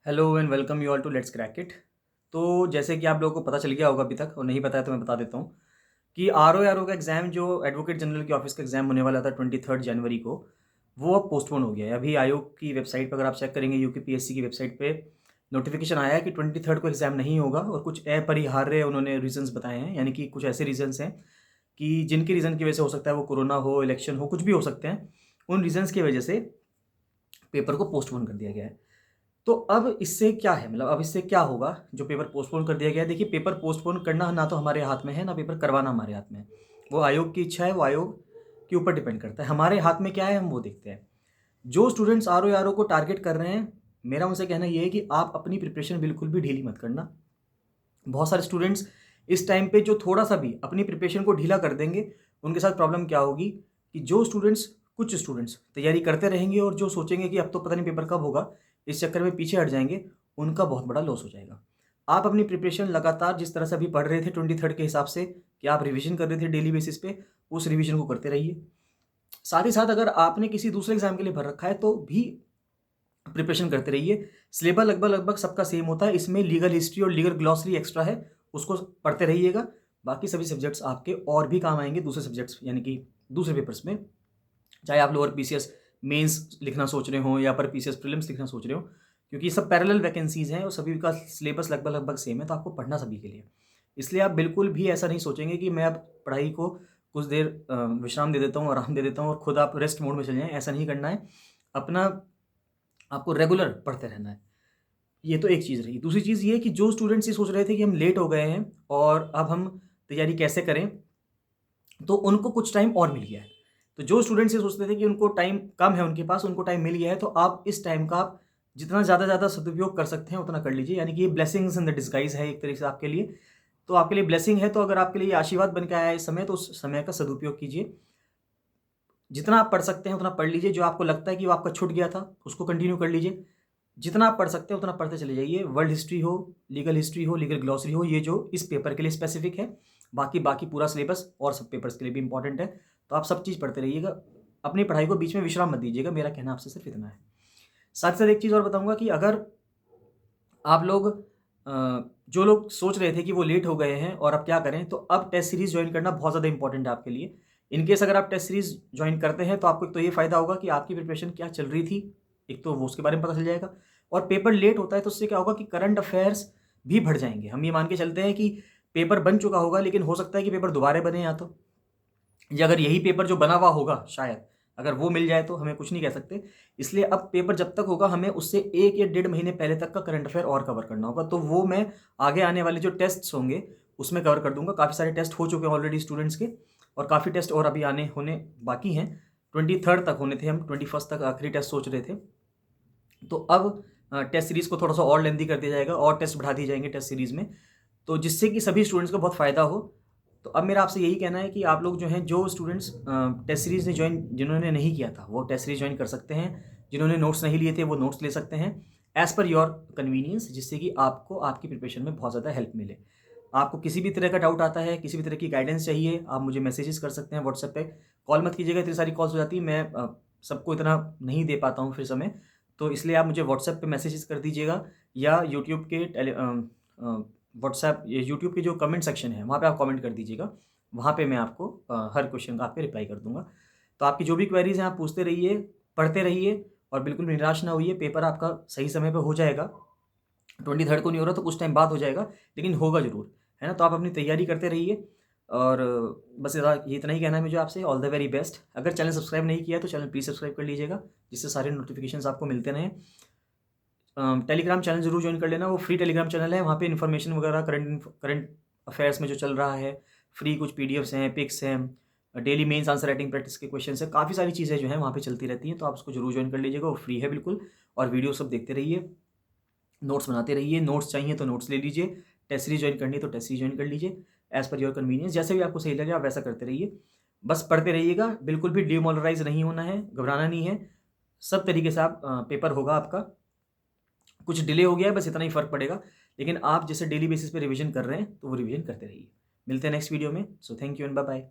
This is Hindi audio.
Hello and welcome you all to let's crack it. तो जैसे कि आप लोगों को पता चल गया होगा अभी तक, और नहीं पता है तो मैं बता देता हूँ कि आर ओ का एग्ज़ाम, जो एडवोकेट जनरल की ऑफिस का एग्ज़ाम होने वाला था 23 जनवरी को, वो अब पोस्टपोन हो गया है। अभी आयोग की वेबसाइट पर अगर आप चेक करेंगे, यूपीपीएससी की वेबसाइट पे नोटिफिकेशन आया है कि 23 को एग्ज़ाम नहीं होगा, और कुछ अपरिहार्य उन्होंने रीजंस बताए हैं, यानी कि कुछ ऐसे रीजंस हैं कि जिनकी रीज़न की वजह से हो सकता है वो कोरोना हो, इलेक्शन हो, कुछ भी हो सकते हैं। उन रीजंस की वजह से पेपर को पोस्टपोन कर दिया गया है। तो अब इससे क्या है, मतलब अब इससे क्या होगा जो पेपर पोस्टपोन कर दिया गया है। देखिए, पेपर पोस्टपोन करना ना तो हमारे हाथ में है, ना पेपर करवाना हमारे हाथ में है। वो आयोग की इच्छा है, वो आयोग के ऊपर डिपेंड करता है। हमारे हाथ में क्या है, हम वो देखते हैं। जो स्टूडेंट्स आर ओ को टारगेट कर रहे हैं, मेरा उनसे कहना ये है कि आप अपनी प्रिपरेशन बिल्कुल भी ढीली मत करना। बहुत सारे स्टूडेंट्स इस टाइम पे जो थोड़ा सा भी अपनी प्रिपरेशन को ढीला कर देंगे, उनके साथ प्रॉब्लम क्या होगी कि कुछ स्टूडेंट्स तैयारी करते रहेंगे और जो सोचेंगे कि अब तो पता नहीं पेपर कब होगा, इस चक्कर में पीछे हट जाएंगे, उनका बहुत बड़ा लॉस हो जाएगा। आप अपनी प्रिपरेशन लगातार जिस तरह से अभी पढ़ रहे थे 23 के हिसाब से, कि आप रिवीजन कर रहे थे डेली बेसिस पे, उस रिवीजन को करते रहिए। साथ ही साथ अगर आपने किसी दूसरे एग्जाम के लिए भर रखा है तो भी प्रिपरेशन करते रहिए। सिलेबस लगभग लगभग सबका सेम होता है, इसमें लीगल हिस्ट्री और लीगल ग्लॉसरी एक्स्ट्रा है, उसको पढ़ते रहिएगा। बाकी सभी सब्जेक्ट्स आपके और भी काम आएंगे दूसरे सब्जेक्ट्स, यानी कि दूसरे पेपर्स में। चाहे आप लोअर पीसीएस मेंस लिखना सोच रहे हो या पर पीसीएस प्रीलिम्स लिखना सोच रहे हो, क्योंकि ये सब पैरेलल वैकेंसीज हैं और सभी का सिलेबस लगभग लगभग सेम है, तो आपको पढ़ना सभी के लिए। इसलिए आप बिल्कुल भी ऐसा नहीं सोचेंगे कि मैं अब पढ़ाई को कुछ देर विश्राम दे देता हूँ, आराम दे देता हूँ और खुद आप रेस्ट मोड में चले जाएं। ऐसा नहीं करना है। अपना आपको रेगुलर पढ़ते रहना है। ये तो एक चीज़ रही। दूसरी चीज़ ये कि जो स्टूडेंट्स ये सोच रहे थे कि हम लेट हो गए हैं और अब हम तैयारी कैसे करें, तो उनको कुछ टाइम और मिल गया है। तो जो स्टूडेंट्स ये सोचते थे कि उनको टाइम कम है उनके पास, उनको टाइम मिल गया है, तो आप इस टाइम का आप जितना ज़्यादा ज़्यादा सदुपयोग कर सकते हैं उतना कर लीजिए। यानी कि ये ब्लेसिंग्स इन द डिस्गाइज़ है एक तरीके से आपके लिए। तो आपके लिए ब्लेसिंग है, तो अगर आपके लिए आशीर्वाद बन के आया है इस समय, तो उस समय का सदुपयोग कीजिए। जितना आप पढ़ सकते हैं उतना पढ़ लीजिए। जो आपको लगता है कि वो आपका छूट गया था, उसको कंटिन्यू कर लीजिए। जितना आप पढ़ सकते हैं उतना पढ़ते चले जाइए। वर्ल्ड हिस्ट्री हो, लीगल हिस्ट्री हो, लीगल ग्लॉसरी हो, ये जो इस पेपर के लिए स्पेसिफिक है। बाकी बाकी पूरा सिलेबस और सब पेपर्स के लिए भी इंपॉर्टेंट है। तो आप सब चीज़ पढ़ते रहिएगा। अपनी पढ़ाई को बीच में विश्राम मत दीजिएगा। मेरा कहना आपसे सिर्फ इतना है। साथ ही साथ एक चीज़ और बताऊँगा कि अगर आप लोग जो लोग सोच रहे थे कि वो लेट हो गए हैं और अब क्या करें, तो अब टेस्ट सीरीज़ जॉइन करना बहुत ज़्यादा इंपॉर्टेंट है आपके लिए। इन केस अगर आप टेस्ट सीरीज़ जॉइन करते हैं, तो आपको एक तो ये फ़ायदा होगा कि आपकी प्रिपरेशन क्या चल रही थी, एक तो वो उसके बारे में पता चल जाएगा। और पेपर लेट होता है तो उससे क्या होगा कि करंट अफेयर्स भी बढ़ जाएँगे। हम ये मान के चलते हैं कि पेपर बन चुका होगा, लेकिन हो सकता है कि पेपर दोबारा बने, या अगर यही पेपर जो बना हुआ होगा शायद, अगर वो मिल जाए तो हमें कुछ नहीं कह सकते। इसलिए अब पेपर जब तक होगा, हमें उससे 1 या डेढ़ महीने पहले तक का करंट अफेयर और कवर करना होगा। तो वो मैं आगे आने वाले जो टेस्ट्स होंगे उसमें कवर कर दूँगा। काफ़ी सारे टेस्ट हो चुके हैं ऑलरेडी स्टूडेंट्स के, और काफ़ी टेस्ट और अभी आने होने बाकी हैं। 23 तक होने थे, हम 21 तक आखिरी टेस्ट सोच रहे थे। तो अब टेस्ट सीरीज़ को थोड़ा-सा और लेंदी कर दिया जाएगा और टेस्ट बढ़ा दिए जाएँगे टेस्ट सीरीज़ में। तो जिससे कि सभी स्टूडेंट्स को बहुत फ़ायदा हो। तो अब मेरा आपसे यही कहना है कि आप लोग जो हैं, जो स्टूडेंट्स टेस्ट सीरीज़ ने जॉइन जिन्होंने नहीं किया था, वो टेस्ट सीरीज़ जॉइन कर सकते हैं। जिन्होंने नोट्स नहीं लिए थे, वो नोट्स ले सकते हैं एज़ पर योर कन्वीनियंस, जिससे कि आपको आपकी प्रिपरेशन में बहुत ज़्यादा हेल्प मिले। आपको किसी भी तरह का डाउट आता है, किसी भी तरह की गाइडेंस चाहिए, आप मुझे मैसेजेस कर सकते हैं व्हाट्सएप पे। कॉल मत कीजिएगा, इतनी सारी कॉल्स हो जाती है, मैं सबको इतना नहीं दे पाता हूँ फिर समय। तो इसलिए आप मुझे व्हाट्सएप पे मैसेजेस कर दीजिएगा, या यूट्यूब के व्हाट्सएप ये यूट्यूब के जो कमेंट सेक्शन है, वहाँ पे आप कमेंट कर दीजिएगा। वहाँ पे मैं आपको हर क्वेश्चन का आपके रिप्लाई कर दूँगा। तो आपकी जो भी क्वेरीज़ हैं, आप पूछते रहिए, पढ़ते रहिए और बिल्कुल निराश ना होइए। पेपर आपका सही समय पे हो जाएगा। 23 को नहीं हो रहा तो कुछ टाइम बाद हो जाएगा, लेकिन होगा ज़रूर, है ना? तो आप अपनी तैयारी करते रहिए। और बस इतना ही कहना है मुझे आपसे। All the very best. अगर चैनल सब्सक्राइब नहीं किया है तो चैनल प्लीज़ सब्सक्राइब कर लीजिएगा, जिससे सारे नोटिफ़िकेशंस आपको मिलते रहें। टेलीग्राम चैनल ज़रूर जॉइन कर लेना, वो फ्री टेलीग्राम चैनल है। वहाँ पे इन्फॉर्मेशन वगैरह करंट अफेयर्स में जो चल रहा है, फ्री कुछ पीडीएफ्स हैं, पिक्स हैं, daily mains answer writing practice के क्वेश्चंस हैं, काफ़ी सारी चीज़ें जो हैं वहाँ पे चलती रहती हैं। तो आप उसको ज़रूर जॉइन कर लीजिएगा, वो फ्री है बिल्कुल। और वीडियो सब देखते रहिए, नोट्स बनाते रहिए। नोट्स चाहिए तो नोट्स ले लीजिए, टेस्ट सीरीज जॉइन करनी है तो टेस्ट सीरीज जॉइन कर लीजिए। एज़ पर योर कन्वीनियंस, जैसे भी आपको सही लगे आप वैसा करते रहिए। बस पढ़ते रहिएगा, बिल्कुल भी डिमोरलाइज़ नहीं होना है, घबराना नहीं है। सब तरीके से आप पेपर होगा आपका। कुछ डिले हो गया है, बस इतना ही फ़र्क पड़ेगा। लेकिन आप जैसे डेली बेसिस पे रिवीजन कर रहे हैं, तो वो रिवीजन करते रहिए। मिलते हैं नेक्स्ट वीडियो में। So thank you and bye bye.